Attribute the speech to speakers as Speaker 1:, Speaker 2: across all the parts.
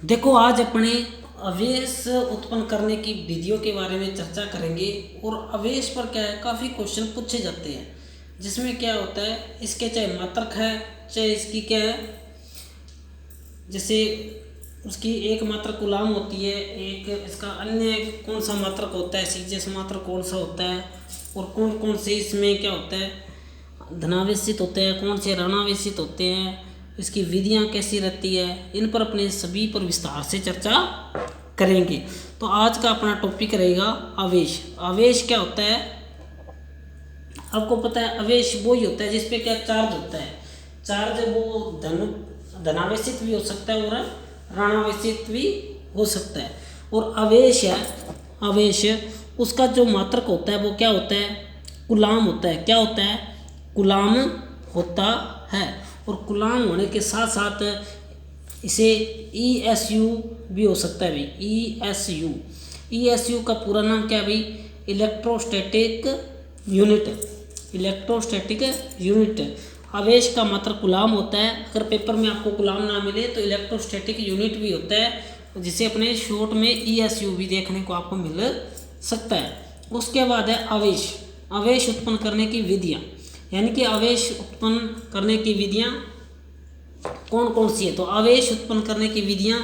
Speaker 1: देखो, आज अपने आवेश उत्पन्न करने की विधियों के बारे में चर्चा करेंगे। और आवेश पर क्या है, काफ़ी क्वेश्चन पूछे जाते हैं, जिसमें क्या होता है, इसके चाहे मात्रक है, चाहे इसकी क्या है, जैसे उसकी एक मात्रक गुलाम होती है, एक इसका अन्य कौन सा मात्रक होता है, सीजेस मात्रक कौन सा होता है, और कौन कौन से इसमें क्या होता है, धनावेशित होते हैं, कौन से ऋणावेशित होते हैं, इसकी विधियां कैसी रहती है, इन पर अपने सभी पर विस्तार से चर्चा करेंगे। तो आज का अपना टॉपिक रहेगा आवेश। आवेश क्या होता है, आपको पता है आवेश वो ही होता है जिसपे क्या चार्ज होता है। चार्ज वो धनावेशित भी हो सकता है और ऋणावेशित भी हो सकता है। और आवेश है, आवेश उसका जो मात्रक होता है वो क्या होता है, कूलाम होता है। क्या होता है, कूलाम होता है। और कूलाम होने के साथ साथ इसे ESU भी हो सकता है भाई, ESU का पूरा नाम क्या है भाई, इलेक्ट्रोस्टैटिक यूनिट। Electrostatic unit. आवेश का मात्रक कूलाम होता है। अगर पेपर में आपको कूलाम ना मिले तो इलेक्ट्रोस्टैटिक यूनिट भी होता है, जिसे अपने शॉर्ट में ESU भी देखने को आपको मिल सकता है। उसके बाद है आवेश। आवेश उत्पन्न करने की विधियाँ, यानी कि आवेश उत्पन्न करने की विधियाँ कौन कौन सी है। तो आवेश उत्पन्न करने की विधियाँ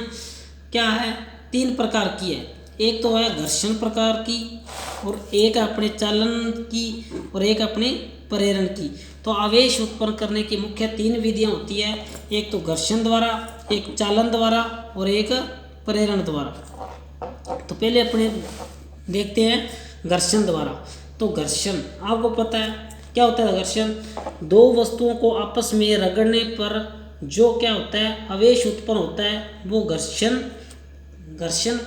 Speaker 1: क्या है, 3 प्रकार की है। एक तो है घर्षण प्रकार की, और एक अपने चालन की, और एक अपने प्रेरण की। तो आवेश उत्पन्न करने की मुख्य 3 विधियाँ होती है। एक तो घर्षण द्वारा, एक चालन द्वारा, और एक प्रेरण द्वारा। तो पहले अपने देखते हैं घर्षण द्वारा। तो घर्षण आपको पता है क्या होता है। घर्षण दो वस्तुओं को आपस में रगड़ने पर जो क्या होता है, आवेश उत्पन्न होता है, वो घर्षण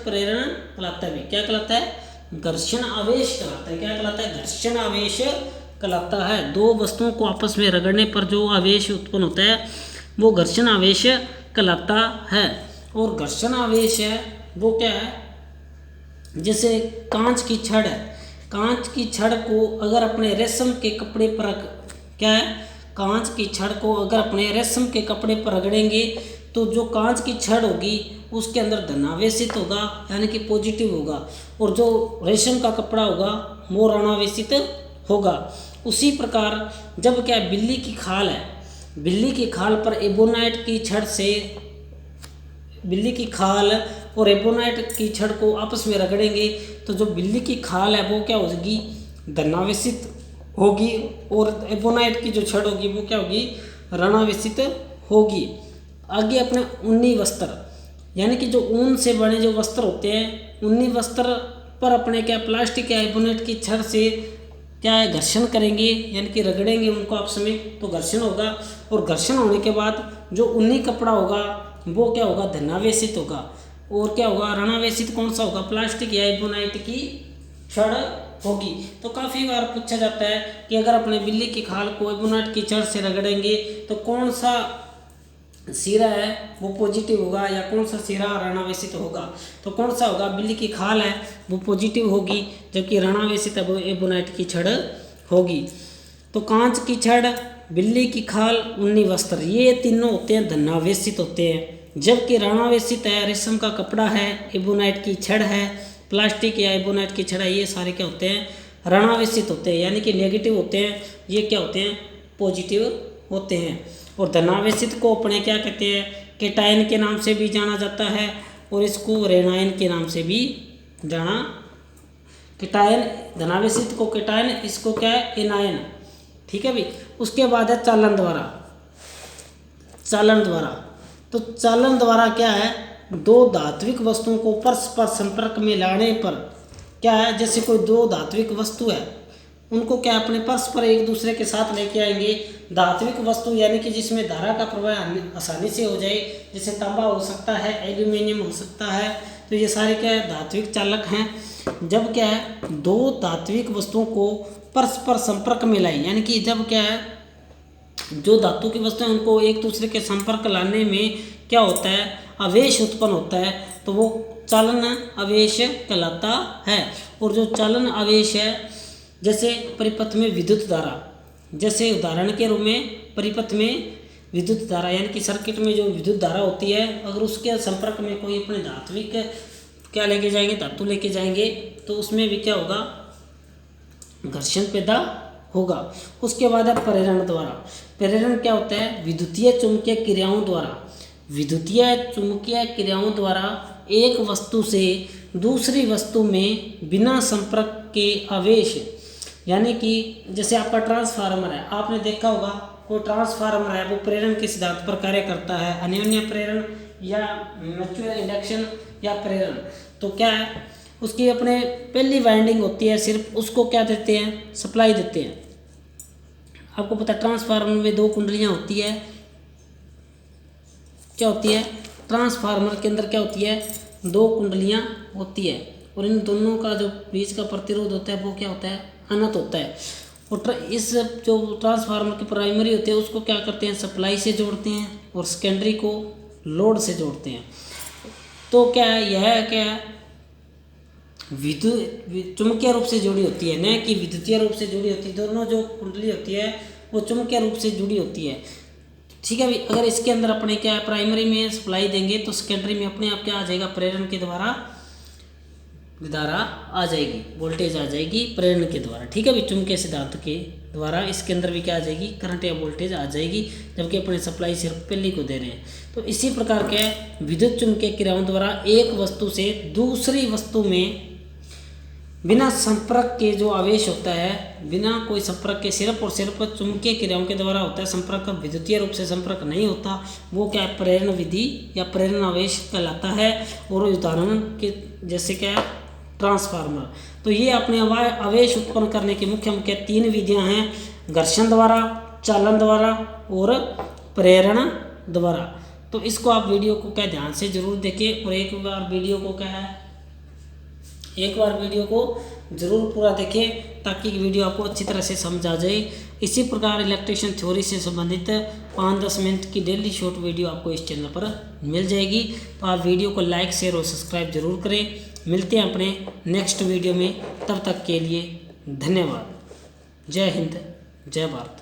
Speaker 1: प्रेरण कहलाता है। क्या कहलाता है, घर्षण आवेश कहलाता है। क्या कहलाता है, घर्षण आवेश कहलाता है। दो वस्तुओं को आपस में रगड़ने पर जो आवेश उत्पन्न होता है वो घर्षण आवेश कहलाता है। और घर्षण आवेश है वो क्या है, जैसे कांच की छड़ है। कांच की छड़ को अगर अपने रेशम के कपड़े पर क्या है, कांच की छड़ को अगर अपने रेशम के कपड़े पर रगड़ेंगे तो जो कांच की छड़ होगी उसके अंदर धनावेशित होगा, यानी कि पॉजिटिव होगा, और जो रेशम का कपड़ा होगा वो ऋणावेशित होगा। उसी प्रकार जब क्या बिल्ली की खाल है, बिल्ली की खाल पर एबोनाइट की छड़ से, बिल्ली की खाल और एबोनाइट की छड़ को आपस में रगड़ेंगे तो जो बिल्ली की खाल है वो क्या होगी, धनावेशित होगी, और एबोनाइट की जो छड़ होगी वो क्या होगी, ऋणावेशित होगी। आगे अपने ऊनी वस्त्र, यानी कि जो ऊन से बने जो वस्त्र होते हैं, ऊनी वस्त्र पर अपने क्या प्लास्टिक या एबोनाइट की छड़ से क्या है, घर्षण करेंगे, यानी कि रगड़ेंगे उनको आपस में, तो घर्षण होगा। और घर्षण होने के बाद जो ऊनी कपड़ा होगा वो क्या होगा, धनावेशित होगा। और क्या होगा, ऋणावेशित कौन सा होगा, प्लास्टिक या एबोनाइट की छड़ होगी। तो काफ़ी बार पूछा जाता है कि अगर अपने बिल्ली की खाल को एबोनाइट की छड़ से रगड़ेंगे तो कौन सा सिरा है वो पॉजिटिव होगा, या कौन सा सिरा ऋणावेशित होगा। तो कौन सा होगा, बिल्ली की खाल है वो पॉजिटिव होगी, जबकि ऋणावेशित है वो एबोनाइट की छड़ होगी। तो कांच की छड़, बिल्ली की खाल, ऊनी वस्त्र, ये तीनों होते हैं धनावेशित होते हैं। जबकि ऋणावेशित है रेशम का कपड़ा है, एबोनाइट की छड़ है, प्लास्टिक या एबोनाइट की छड़ है, ये सारे क्या होते हैं, ऋणावेशित होते हैं, यानी कि नेगेटिव होते हैं। ये क्या होते हैं, पॉजिटिव होते हैं। और धनावेशित को अपने क्या कहते हैं, केटायन के नाम से भी जाना जाता है, और इसको ऋणायन के नाम से भी जाना, केटायन, धनावेशित को केटायन, इसको क्या है, एनायन। ठीक है भाई। उसके बाद है चालन द्वारा। चालन द्वारा, तो चालन द्वारा क्या है, दो धात्विक वस्तुओं को परस्पर संपर्क में लाने पर क्या है, जैसे कोई दो धात्विक वस्तु है उनको क्या अपने परस्पर एक दूसरे के साथ लेके आएंगे। धात्विक वस्तु यानी कि जिसमें धारा का प्रवाह आसानी से हो जाए, जैसे तांबा हो सकता है, एल्यूमिनियम हो सकता है, तो ये सारे क्या है, धात्विक चालक हैं। जब क्या है, दो धात्विक वस्तुओं को परस्पर संपर्क में लाई, यानी कि जब क्या है, जो धातु की वस्तुएं उनको एक दूसरे के संपर्क लाने में क्या होता है, आवेश उत्पन्न होता है, तो वो चालन आवेश कहलाता है। और जो चालन आवेश है, जैसे परिपथ में विद्युत धारा, जैसे उदाहरण के रूप में परिपथ में विद्युत धारा यानी कि सर्किट में जो विद्युत धारा होती है, अगर उसके संपर्क में कोई अपने धात्विक क्या लेके जाएंगे, धातु लेके जाएंगे, तो उसमें भी क्या होगा, घर्षण पैदा होगा। उसके बाद है प्रेरण द्वारा। प्रेरण क्या होता है, विद्युतीय चुंबकीय क्रियाओं द्वारा, विद्युतीय चुंबकीय क्रियाओं द्वारा एक वस्तु से दूसरी वस्तु में बिना संपर्क के आवेश, यानी कि जैसे आपका ट्रांसफार्मर है, आपने देखा होगा कोई ट्रांसफार्मर है वो प्रेरण के सिद्धांत पर कार्य करता है, अन्योन्य प्रेरण या म्यूचुअल इंडक्शन या प्रेरण। तो क्या है, उसकी अपने पहली वाइंडिंग होती है, सिर्फ उसको क्या देते हैं, सप्लाई देते हैं। आपको पता है ट्रांसफार्मर में 2 कुंडलियां होती है, क्या होती है, ट्रांसफार्मर के अंदर क्या होती है, 2 कुंडलियां होती है, और इन दोनों का जो बीच का प्रतिरोध होता है वो क्या होता है, अनंत होता है। और इस जो ट्रांसफार्मर की प्राइमरी होती है उसको क्या करते हैं, सप्लाई से जोड़ते हैं, और सेकेंडरी को लोड से जोड़ते हैं। तो क्या है, यह क्या है, विद्युत चुंबकीय रूप से जुड़ी होती है, न कि विद्युतीय रूप से जुड़ी होती है। दोनों जो कुंडली होती है वो चुंबकीय रूप से जुड़ी होती है, ठीक है भाई। अगर इसके अंदर अपने क्या है, प्राइमरी में सप्लाई देंगे तो सेकेंडरी में अपने आप क्या आ जाएगा, प्रेरण के द्वारा धारा आ जाएगी, वोल्टेज आ जाएगी प्रेरण के द्वारा, ठीक है भाई। चुंबकीय सिद्धांत के द्वारा इसके अंदर भी क्या आ जाएगी, करंट या वोल्टेज आ जाएगी, जबकि अपने सप्लाई सिर्फ पहली को दे रहे हैं। तो इसी प्रकार के विद्युत चुंबकीय क्रियाओं द्वारा एक वस्तु से दूसरी वस्तु में बिना संपर्क के जो आवेश होता है, बिना कोई संपर्क के, सिर्फ और सिर्फ चुंबकीय क्रियाओं के द्वारा होता है, संपर्क विद्युतीय रूप से संपर्क नहीं होता, वो क्या है, प्रेरण विधि या प्रेरण आवेश कहलाता है। और उदाहरण के जैसे क्या है, ट्रांसफार्मर। तो ये अपने आवेश उत्पन्न करने की मुख्य 3 विधियां हैं, घर्षण द्वारा, चालन द्वारा और प्रेरण द्वारा। तो इसको आप वीडियो को क्या ध्यान से जरूर देखें, और एक बार वीडियो को जरूर पूरा देखें, ताकि वीडियो आपको अच्छी तरह से समझ आ जाए। इसी प्रकार इलेक्ट्रिशियन थ्योरी से संबंधित 5-10 मिनट की डेली शॉर्ट वीडियो आपको इस चैनल पर मिल जाएगी। तो आप वीडियो को लाइक, शेयर और सब्सक्राइब जरूर करें। मिलते हैं अपने नेक्स्ट वीडियो में, तब तक के लिए धन्यवाद। जय हिंद, जय भारत।